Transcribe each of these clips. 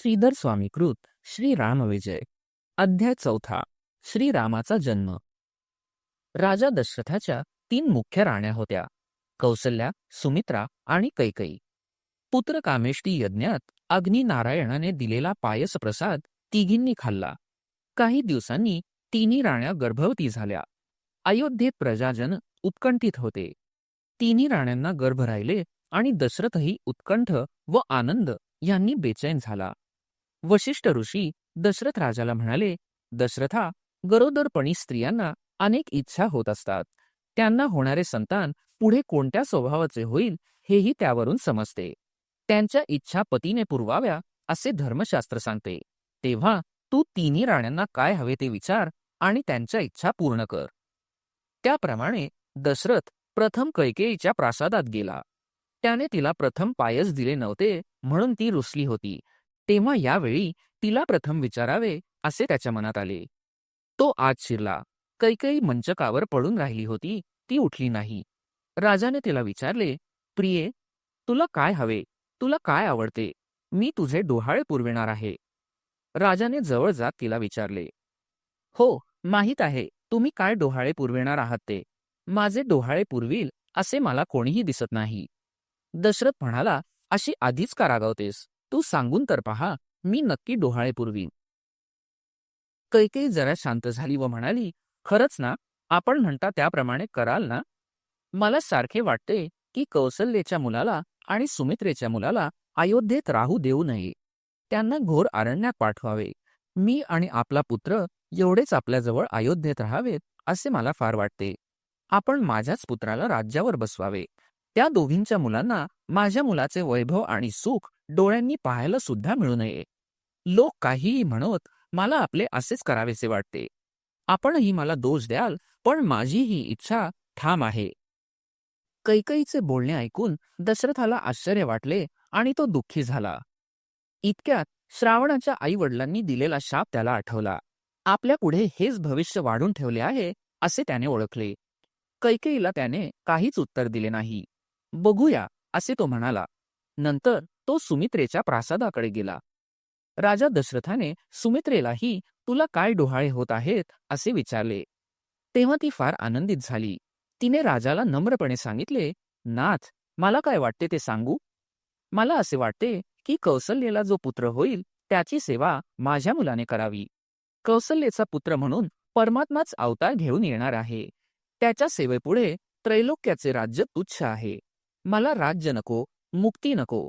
श्रीधर स्वामीकृत श्री रामविजय अध्याय 4 श्रीरामाचा जन्म. राजा दशरथाच्या 3 मुख्य राण्या होत्या, कौसल्या, सुमित्रा आणि कैकेयी. पुत्र कामेष्टी यज्ञात अग्नी नारायणाने दिलेला पायस प्रसाद तिघींनी खाल्ला. काही दिवसांनी तिन्ही राण्या गर्भवती झाल्या. अयोध्येत प्रजाजन उत्कंठित होते. तिन्ही राण्यांना गर्भ राहिले आणि दशरथही उत्कंठ व आनंद यांनी बेचैन झाला. वशिष्ठ ऋषी दशरथ राजाला म्हणाले, दशरथा, गरोदरपणी स्त्रियांना अनेक इच्छा होत असतात. त्यांना होणारे संतान पुढे कोणत्या स्वभावाचे होईल हेही त्यावरून समजते. त्यांच्या इच्छा पतीने पुरवाव्या असे धर्मशास्त्र सांगते. तेव्हा तू तिन्ही राण्यांना काय हवे ते विचार आणि त्यांच्या इच्छा पूर्ण कर. त्याप्रमाणे दशरथ प्रथम कैकेयीच्या प्रासादात गेला. त्याने तिला प्रथम पायस दिले नव्हते म्हणून ती रुसली होती. तेव्हा यावेळी तिला प्रथम विचारावे असे त्याच्या मनात आले. तो आत शिरला. कैकेयी मंचकावर पडून राहिली होती. ती उठली नाही. राजाने तिला विचारले, प्रिये, तुला काय हवे? तुला काय आवडते? मी तुझे डोहाळे पुरविणार आहे. राजाने जवळ जात तिला विचारले, हो, माहीत आहे तुम्ही काय डोहाळे पुरविणार आहात ते. माझे डोहाळे पुरवील असे मला कोणीही दिसत नाही. दशरथ म्हणाला, अशी आधीच का रागावतेस? तू सांगून तर पहा, मी नक्की डोहाळे पुरवीन. कैकेयी जरा शांत झाली व म्हणाली, खरंच ना? आपण म्हणता त्याप्रमाणे कराल ना? मला सारखे वाटते की कौसल्येच्या मुलाला आणि सुमित्रेच्या मुलाला अयोध्येत राहू देऊ नये. त्यांना घोर अरण्यात पाठवावे. मी आणि आपला पुत्र एवढेच आपल्याजवळ अयोध्येत राहावेत असे मला फार वाटते. आपण माझ्याच पुत्राला राज्यावर बसवावे. त्या दोघींच्या मुलांना माझ्या मुलाचे वैभव आणि सुख डोळ्यांनी पाहायला सुद्धा मिळू नये. लोक काहीही म्हणत मला आपले असेच करावेसे वाटते. आपणही मला दोष द्याल, पण माझी ही इच्छा ठाम आहे. कैकेयीचे बोलणे ऐकून दशरथाला आश्चर्य वाटले आणि तो दुःखी झाला. इतक्यात श्रावणाच्या आई वडिलांनी दिलेला शाप त्याला आठवला. आपल्या पुढे हेच भविष्य वाढून ठेवले आहे असे त्याने ओळखले. कैकेयीला त्याने काहीच उत्तर दिले नाही. बघूया असे तो म्हणाला. नंतर तो सुमित्रेच्या प्रासादाकडे गेला. राजा दशरथाने सुमित्रेलाही तुला काय डोहाळे होत आहेत असे विचारले. तेव्हा ती फार आनंदित झाली. तिने राजाला नम्रपणे सांगितले, नाथ, मला काय वाटते ते सांगू? मला असे वाटते की कौसल्येला जो पुत्र होईल त्याची सेवा माझ्या मुलाने करावी. कौसल्येचा पुत्र म्हणून परमात्माच अवतार घेऊन येणार आहे. त्याच्या सेवेपुढे त्रैलोक्याचे राज्य तुच्छ आहे. मला राज्य नको, मुक्ती नको.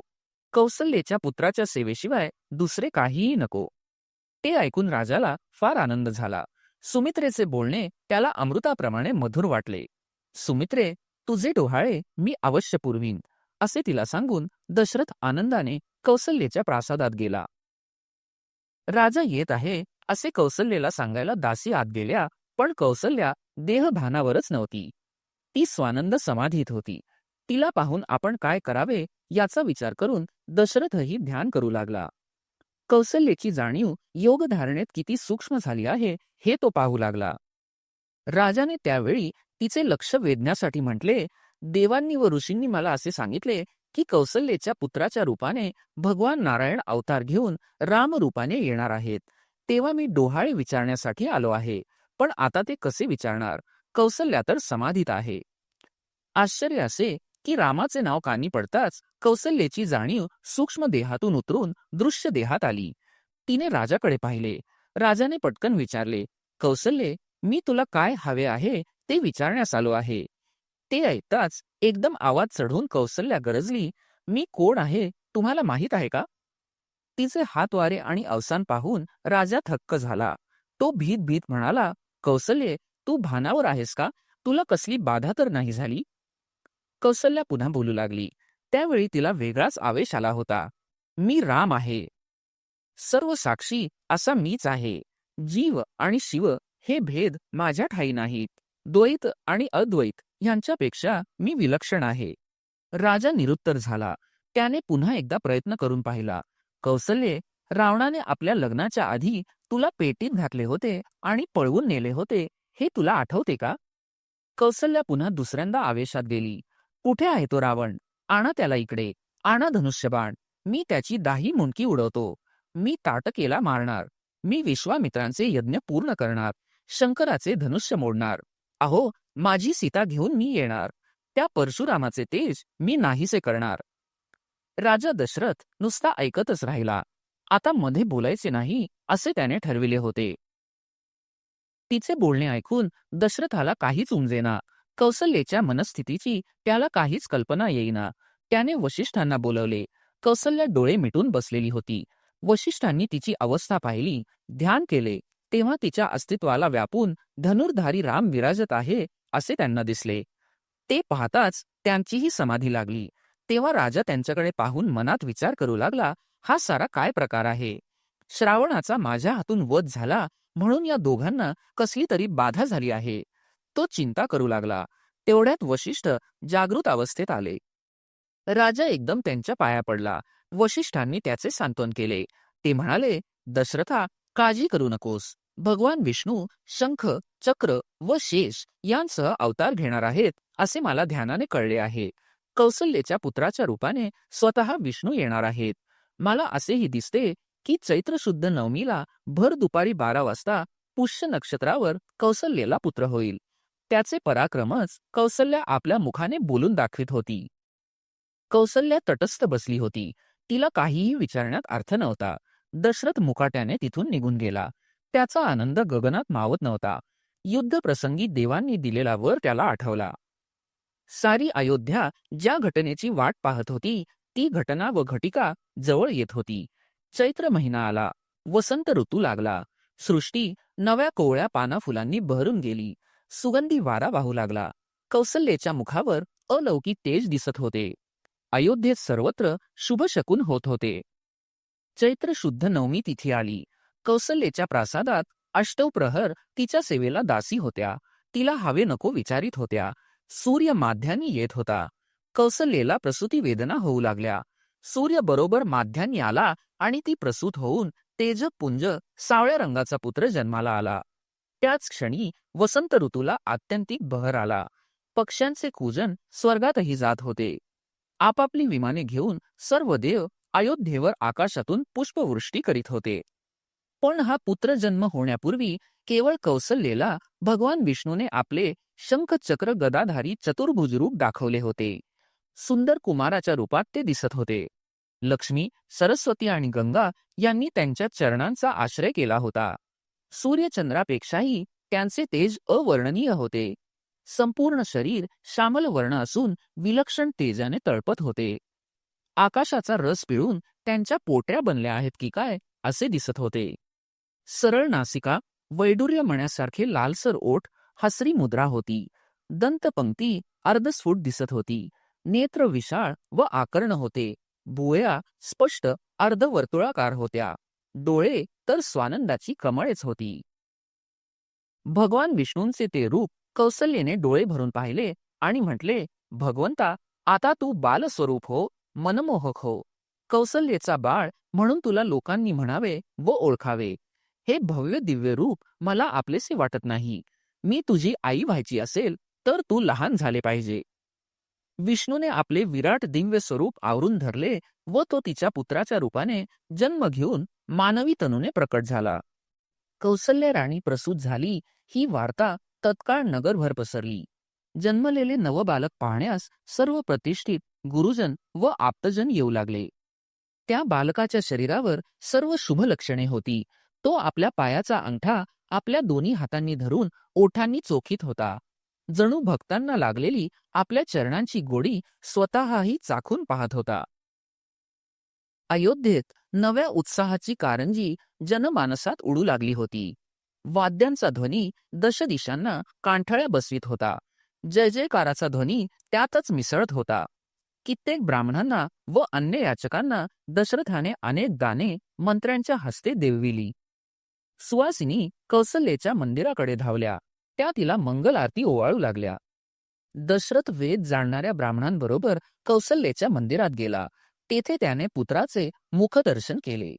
कौसल्येच्या पुत्राच्या सेवेशिवाय दुसरे काहीही नको. ते ऐकून राजाला फार आनंद झाला. सुमित्रेचे बोलणे त्याला अमृताप्रमाणे मधुर वाटले. सुमित्रे, तुझे डोहाळे मी अवश्य पुरवीन असे तिला सांगून दशरथ आनंदाने कौसल्येच्या प्रासादात गेला. राजा येत आहे असे कौसल्येला सांगायला दासी आत गेल्या, पण कौसल्या देहभानावरच नव्हती. ती स्वानंद समाधीत होती. तिला पाहून आपण काय करावे याचा विचार करून दशरथही ध्यान करू लागला. कौसल्येची जाणीव योगधारणेत किती सूक्ष्म झाली आहे हे तो पाहू लागला. राजाने त्यावेळी तिचे लक्ष वेधण्यासाठी म्हटले, देवांनी व ऋषींनी मला असे सांगितले की कौसल्येच्या पुत्राच्या रूपाने भगवान नारायण अवतार घेऊन राम रूपाने येणार आहेत. तेव्हा मी डोहाळे विचारण्यासाठी आलो आहे. पण आता ते कसे विचारणार? कौसल्या तर समाधीत आहे. आश्चर्य असे की रामाचे नाव कानी पडताच कौसल्येची जाणीव सूक्ष्म देहातून उतरून दृश्य देहात आली. तिने राजाकडे पाहिले. राजाने पटकन विचारले, कौसल्ये, मी तुला काय हवे आहे ते विचारण्यास आलो आहे. ते ऐकताच एकदम आवाज चढवून कौसल्या गरजली, मी कोण आहे तुम्हाला माहीत आहे का? तिचे हातवारे आणि अवसान पाहून राजा थक्क झाला. तो भीत भीत म्हणाला, कौसल्ये, तू भानावर आहेस का? तुला कसली बाधा तर नाही झाली? कौसल्या पुन्हा बोलू लागली. त्यावेळी तिला वेगळाच आवेश आला होता. मी राम आहे. सर्व साक्षी असा मीच आहे. जीव आणि शिव हे भेद माझ्या ठाई नाहीत. द्वैत आणि अद्वैत यांच्यापेक्षा मी विलक्षण आहे. राजा निरुत्तर झाला. त्याने पुन्हा एकदा प्रयत्न करून पाहिला. कौसल्ये, रावणाने आपल्या लग्नाच्या आधी तुला पेटीत घातले होते आणि पळवून नेले होते हे तुला आठवते का? कौसल्या पुन्हा दुसऱ्यांदा आवेशात गेली. कुठे आहे तो रावण? आणा त्याला इकडे. आणा धनुष्यबाण. मी त्याची दाही मुंडकी उडवतो. मी ताटकेला मारणार, मी विश्वामित्रांचे यज्ञ पूर्ण करणार, शंकराचे धनुष्य मोडणार. अहो, माझी सीता घेऊन मी येणार, त्या परशुरामाचे तेज मी नाहीसे करणार. राजा दशरथ नुसता ऐकतच राहिला. आता मध्ये बोलायचे नाही असे त्याने ठरविले होते. तिचे बोलणे ऐकून दशरथाला काहीच उमजेना. कौसल्येच्या मनस्थितीची त्याला काहीच कल्पना येईना. त्याने वशिष्ठांना बोलवले. कौसल्या डोळे मिटून बसलेली होती. वशिष्ठांनी तिची अवस्था पाहिली, ध्यान केले, तेव्हा तिच्या अस्तित्वाला व्यापून धनुर्धारी राम विराजत आहे असे त्यांना दिसले. ते पाहताच त्यांचीही समाधी लागली. तेव्हा राजा त्यांच्याकडे पाहून मनात विचार करू लागला, हा सारा काय प्रकार आहे? श्रावणाचा माझ्या हातून वध झाला म्हणून या दोघांना कसली तरी बाधा झाली आहे. तो चिंता करू लागला. तेवढ्यात वशिष्ठ जागृत अवस्थेत आले. राजा एकदम त्यांच्या पाया पडला. वशिष्ठांनी त्याचे सांत्वन केले. ते म्हणाले, दशरथा, काळजी करू नकोस. भगवान विष्णू शंख, चक्र व शेष यांसह अवतार घेणार आहेत असे मला ध्यानाने कळले आहे. कौसल्येच्या पुत्राच्या रूपाने स्वतः विष्णू येणार आहेत. मला असेही दिसते की चैत्र शुद्ध नवमीला भर दुपारी 12 वाजता पुष्य नक्षत्रावर कौसल्येला पुत्र होईल. त्याचे पराक्रमच कौसल्या आपल्या मुखाने बोलून दाखवित होती. कौसल्या तटस्थ बसली होती. तिला काहीही विचारण्यात अर्थ नव्हता. दशरथ मुकाट्याने तिथून निघून गेला. त्याचा आनंद गगनात मावत नव्हता. युद्धप्रसंगी देवांनी दिलेला वर त्याला आठवला. सारी अयोध्या ज्या घटनेची वाट पाहत होती ती घटना व घटिका जवळ येत होती. चैत्र महिना आला. वसंत ऋतू लागला. सृष्टी नव्या कोवळ्या पाना फुलांनी बहरून गेली. सुगंधी वारा वाहू लागला. कौसल्येच्या मुखावर अलौकिक तेज दिसत होते. अयोध्येत सर्वत्र शुभ शकून होत होते. चैत्र शुद्ध नवमी तिथी आली. कौसल्येच्या प्रासादात अष्टौ प्रहर तिच्या सेवेला दासी होत्या. तिला हवे नको विचारित होत्या. सूर्य माध्यानी येत होता. कौसल्येला प्रसूती वेदना होऊ लागल्या. सूर्य बरोबर माध्यानी आला आणि ती प्रसूत होऊन तेजपुंज सावळ्या रंगाचा पुत्र जन्माला आला. त्याच क्षणी वसंत ऋतूला आत्यंतिक बहर आला. पक्ष्यांचे कूजन स्वर्गातही जात होते. आपापली विमाने घेऊन सर्व देव अयोध्येवर आकाशातून पुष्पवृष्टी करीत होते. पण हा पुत्रजन्म होण्यापूर्वी केवळ कौसल्येला भगवान विष्णूने आपले शंख चक्र गदाधारी चतुर्भुज रूप दाखवले होते. सुंदर कुमाराच्या रूपात ते दिसत होते. लक्ष्मी, सरस्वती आणि गंगा यांनी त्यांच्या चरणांचा आश्रय केला होता. सूर्यचंद्रापेक्षाही त्यांचे तेज अवर्णनीय होते. संपूर्ण शरीर श्यामल वर्ण असून विलक्षण तेजाने तळपत होते. आकाशाचा रस पिळून त्यांच्या पोटऱ्या बनल्या आहेत की काय असे दिसत होते. सरळ नासिका, वैडूर्य मण्यासारखे लालसर ओठ, हसरी मुद्रा होती. दंतपंक्ती अर्धस्फुट दिसत होती. नेत्र विशाळ व आकर्ण होते. भुवया स्पष्ट अर्धवर्तुळाकार होत्या. डोळे तर स्वानंदाची कमळेच होती. भगवान विष्णूंचे ते रूप कौसल्येने डोळे भरून पाहिले आणि म्हटले, भगवंता, आता तू बालस्वरूप हो, मनमोहक हो. कौसल्येचा बाळ म्हणून तुला लोकांनी म्हणावे व ओळखावे. हे भव्य दिव्य रूप मला आपलेसे वाटत नाही. मी तुझी आई व्हायची असेल तर तू लहान झाले पाहिजे. विष्णूने आपले विराट दिव्य स्वरूप आवरून धरले व तो तिच्या पुत्राच्या रूपाने जन्म घेऊन मानवी तनुने प्रकट झाला. कौसल्य राणी प्रसूत झाली ही वार्ता तत्काळ नगरभर पसरली. जन्मलेले नवबालक पाहण्यास सर्व प्रतिष्ठित गुरुजन व आप्तजन येऊ लागले. त्या बालकाच्या शरीरावर सर्व शुभ लक्षणे होती. तो आपल्या पायाचा अंगठा आपल्या दोन्ही हातांनी धरून ओठांनी चोखीत होता. जणू भक्तांना लागलेली आपल्या चरणांची गोडी स्वतःही चाखून पाहत होता. अयोध्येत नव्या उत्साहाची कारंजी जनमानसात उडू लागली होती. वाद्यांचा ध्वनी दशदिशांना कांठळ्या बसवीत होता. जय जयकाराचा ध्वनी त्यातच मिसळत होता. कित्येक ब्राह्मणांना व अन्य याचकांना दशरथाने अनेक दाने मंत्र्यांच्या हस्ते देवविली. सुवासिनी कौसल्येच्या मंदिराकडे धावल्या. त्या तिला मंगल आरती ओवाळू लागल्या. दशरथ वेद जाणणाऱ्या ब्राह्मणांबरोबर कौसल्येच्या मंदिरात गेला. तेथे त्याने पुत्राचे मुखदर्शन केले.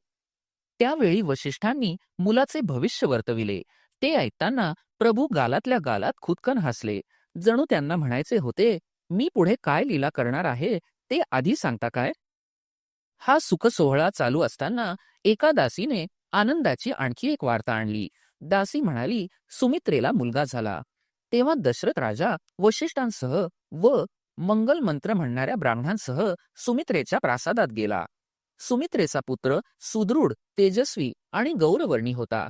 त्यावेळी वशिष्ठांनी मुलाचे भविष्य वर्तविले. ते ऐकताना प्रभू गालातल्या गालात खुदकन हसले. जणू त्यांना म्हणायचे होते, मी पुढे काय लीला करणार आहे ते आधी सांगता काय? हा सुखसोहळा चालू असताना एका दासीने आनंदाची आणखी एक वार्ता आणली. दासी म्हणाली, सुमित्रेला मुलगा झाला. तेव्हा दशरथ राजा वशिष्ठांसह व मंगल मंत्र म्हणणाऱ्या ब्राह्मणांसह सुमित्रेच्या प्रासादात गेला. सुमित्रेचा पुत्र सुदृढ, तेजस्वी आणि गौरवर्णी होता.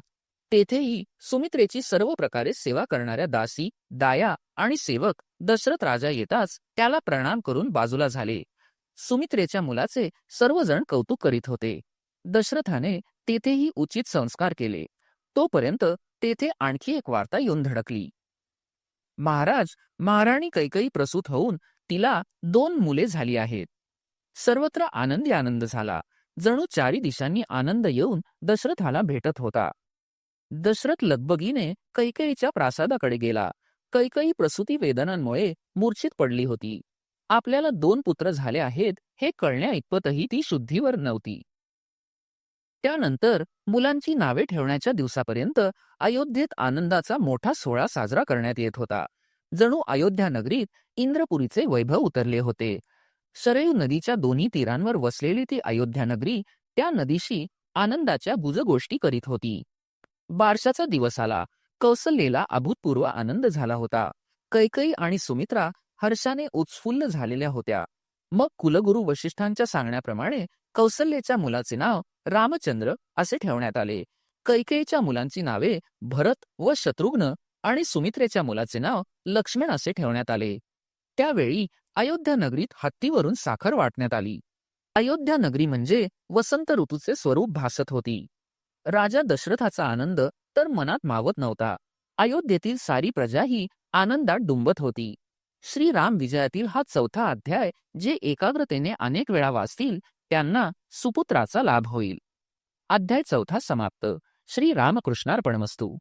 तेथेही सुमित्रेची सर्व प्रकारे सेवा करणाऱ्या दासी, दाया आणि सेवक दशरथ राजा येताच त्याला प्रणाम करून बाजूला झाले. सुमित्रेच्या मुलाचे सर्वजण कौतुक करीत होते. दशरथाने तेथेही उचित संस्कार केले. तोपर्यंत तेथे आणखी एक वार्ता येऊन धडकली. महाराज, महाराणी कैकेयी प्रसूत होऊन तिला 2 मुले झाली आहेत. सर्वत्र आनंदी आनंद झाला. जणू चारी दिशांनी आनंद येऊन दशरथाला भेटत होता. दशरथ लगबगीने कैकेयीच्या प्रासादाकडे गेला. कैकेयी प्रसूती वेदनांमुळे मूर्छित पडली होती. आपल्याला 2 पुत्र झाले आहेत हे कळण्या इतपतही ती शुद्धीवर नव्हती. त्यानंतर मुलांची नावे ठेवण्याच्या दिवसापर्यंत अयोध्येत आनंदाचा मोठा सोहळा साजरा करण्यात येत होता. जणू अयोध्या नगरीत इंद्रपुरीचे वैभव उतरले होते. शरयू नदीच्या दोन्ही तीरांवर वसलेली ती अयोध्या नगरी त्या नदीशी आनंदाच्या गुजगोष्टी करीत होती. बारशाचा दिवस आला. कौसल्येला अभूतपूर्व आनंद झाला होता. कैकेयी आणि सुमित्रा हर्षाने उत्फुल्ल झालेल्या होत्या. मग कुलगुरू वशिष्ठांच्या सांगण्याप्रमाणे कौसल्येच्या मुलाचे नाव रामचंद्र असे ठेवण्यात आले. कैकेयीच्या मुलांची नावे भरत व शत्रुघ्न आणि सुमित्रेच्या मुलाचे नाव लक्ष्मण असे ठेवण्यात आले. त्यावेळी अयोध्या नगरीत हत्तीवरून साखर वाटण्यात आली. अयोध्या नगरी म्हणजे वसंत ऋतूचे स्वरूप भासत होती. राजा दशरथाचा आनंद तर मनात मावत नव्हता. अयोध्येतील सारी प्रजाही आनंदात डुंबत होती. श्रीराम विजयातील हा 4था अध्याय जे एकाग्रतेने अनेक वेळा वाचतील त्यांना सुपुत्राचा लाभ होईल. अध्याय 4 समाप्त. श्री रामकृष्णार्पणमस्तु.